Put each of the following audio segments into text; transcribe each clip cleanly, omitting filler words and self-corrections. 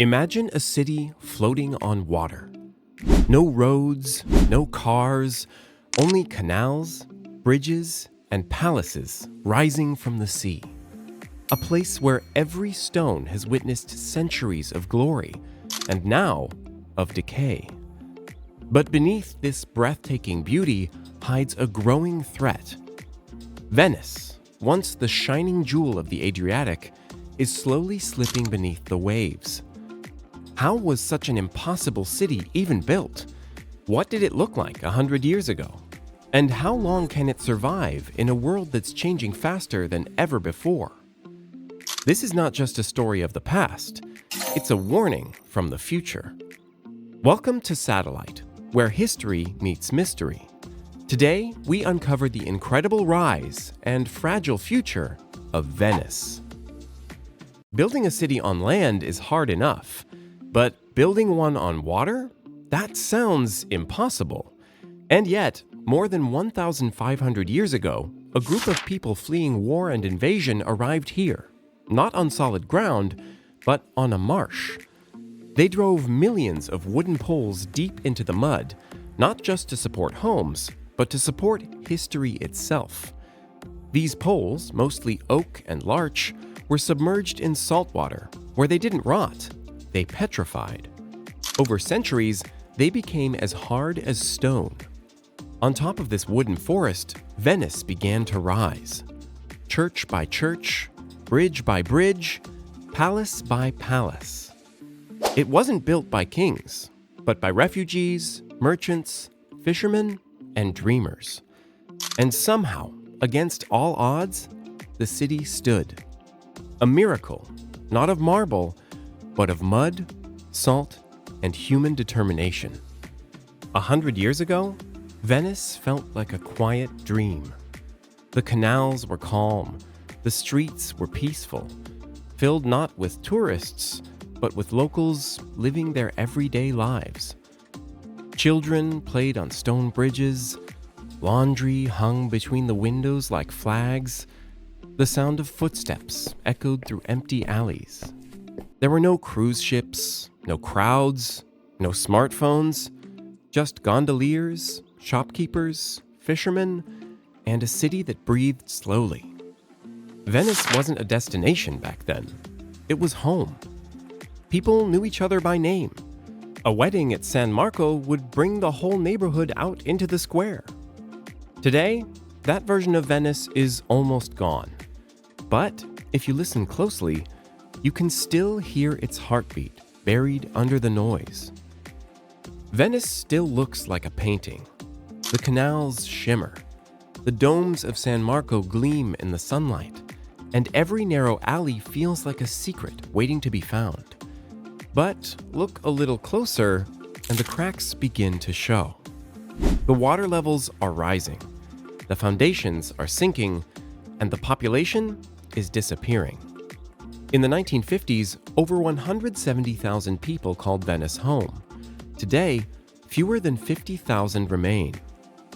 Imagine a city floating on water. No roads, no cars, only canals, bridges, and palaces rising from the sea. A place where every stone has witnessed centuries of glory, and now of decay. But beneath this breathtaking beauty hides a growing threat. Venice, once the shining jewel of the Adriatic, is slowly slipping beneath the waves. How was such an impossible city even built? What did it look like 100 years ago? And how long can it survive in a world that's changing faster than ever before? This is not just a story of the past, it's a warning from the future. Welcome to Satellite, where history meets mystery. Today, we uncover the incredible rise and fragile future of Venice. Building a city on land is hard enough, but building one on water? That sounds impossible. And yet, more than 1,500 years ago, a group of people fleeing war and invasion arrived here, not on solid ground, but on a marsh. They drove millions of wooden poles deep into the mud, not just to support homes, but to support history itself. These poles, mostly oak and larch, were submerged in salt water, where they didn't rot. They petrified. Over centuries, they became as hard as stone. On top of this wooden forest, Venice began to rise. Church by church, bridge by bridge, palace by palace. It wasn't built by kings, but by refugees, merchants, fishermen, and dreamers. And somehow, against all odds, the city stood. A miracle, not of marble, but of mud, salt, and human determination. 100 years ago, Venice felt like a quiet dream. The canals were calm, the streets were peaceful, filled not with tourists, but with locals living their everyday lives. Children played on stone bridges, laundry hung between the windows like flags, the sound of footsteps echoed through empty alleys. There were no cruise ships, no crowds, no smartphones, just gondoliers, shopkeepers, fishermen, and a city that breathed slowly. Venice wasn't a destination back then. It was home. People knew each other by name. A wedding at San Marco would bring the whole neighborhood out into the square. Today, that version of Venice is almost gone. But if you listen closely, you can still hear its heartbeat buried under the noise. Venice still looks like a painting. The canals shimmer. The domes of San Marco gleam in the sunlight. And every narrow alley feels like a secret waiting to be found. But look a little closer, and the cracks begin to show. The water levels are rising. The foundations are sinking, and the population is disappearing. In the 1950s, over 170,000 people called Venice home. Today, fewer than 50,000 remain.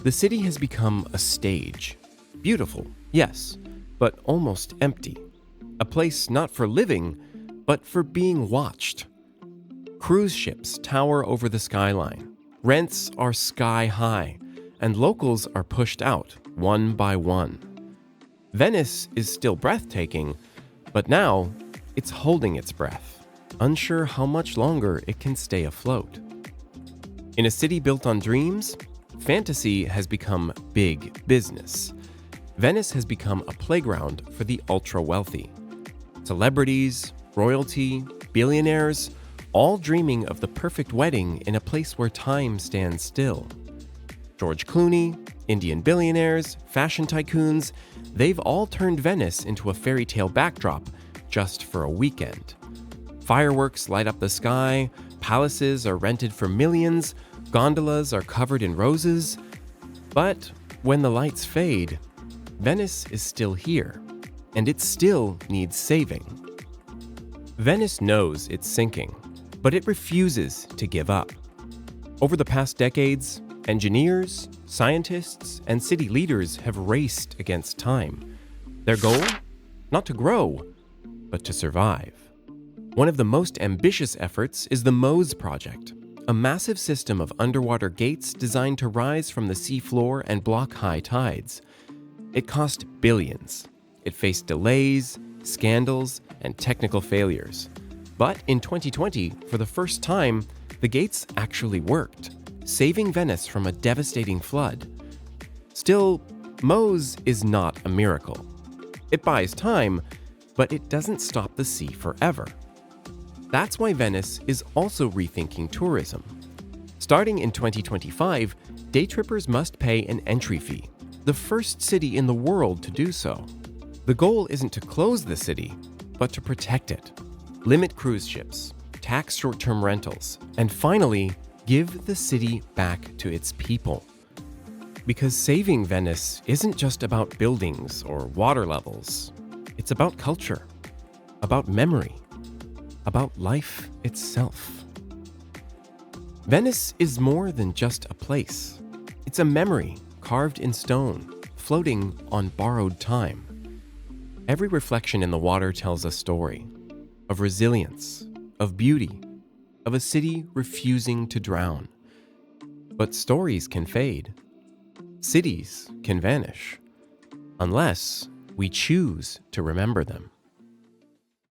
The city has become a stage. Beautiful, yes, but almost empty. A place not for living, but for being watched. Cruise ships tower over the skyline. Rents are sky high, and locals are pushed out one by one. Venice is still breathtaking, but now it's holding its breath, unsure how much longer it can stay afloat. In a city built on dreams, fantasy has become big business. Venice has become a playground for the ultra-wealthy. Celebrities, royalty, billionaires, all dreaming of the perfect wedding in a place where time stands still. George Clooney, Indian billionaires, fashion tycoons, they've all turned Venice into a fairy tale backdrop just for a weekend. Fireworks light up the sky, palaces are rented for millions, gondolas are covered in roses. But when the lights fade, Venice is still here, and it still needs saving. Venice knows it's sinking, but it refuses to give up. Over the past decades, engineers, scientists, and city leaders have raced against time. Their goal? Not to grow, but to survive. One of the most ambitious efforts is the MOSE project, a massive system of underwater gates designed to rise from the seafloor and block high tides. It cost billions. It faced delays, scandals, and technical failures. But in 2020, for the first time, the gates actually worked, saving Venice from a devastating flood. Still, MOSE is not a miracle. It buys time, but it doesn't stop the sea forever. That's why Venice is also rethinking tourism. Starting in 2025, day trippers must pay an entry fee, the first city in the world to do so. The goal isn't to close the city, but to protect it. Limit cruise ships, tax short-term rentals, and finally, give the city back to its people. Because saving Venice isn't just about buildings or water levels. It's about culture, about memory, about life itself. Venice is more than just a place. It's a memory carved in stone, floating on borrowed time. Every reflection in the water tells a story of resilience, of beauty, of a city refusing to drown. But stories can fade. Cities can vanish, unless we choose to remember them.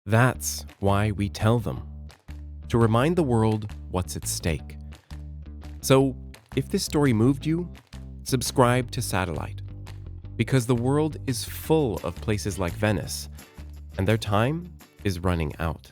That's why we tell them, to remind the world what's at stake. So, if this story moved you, subscribe to Satellite, because the world is full of places like Venice, and their time is running out.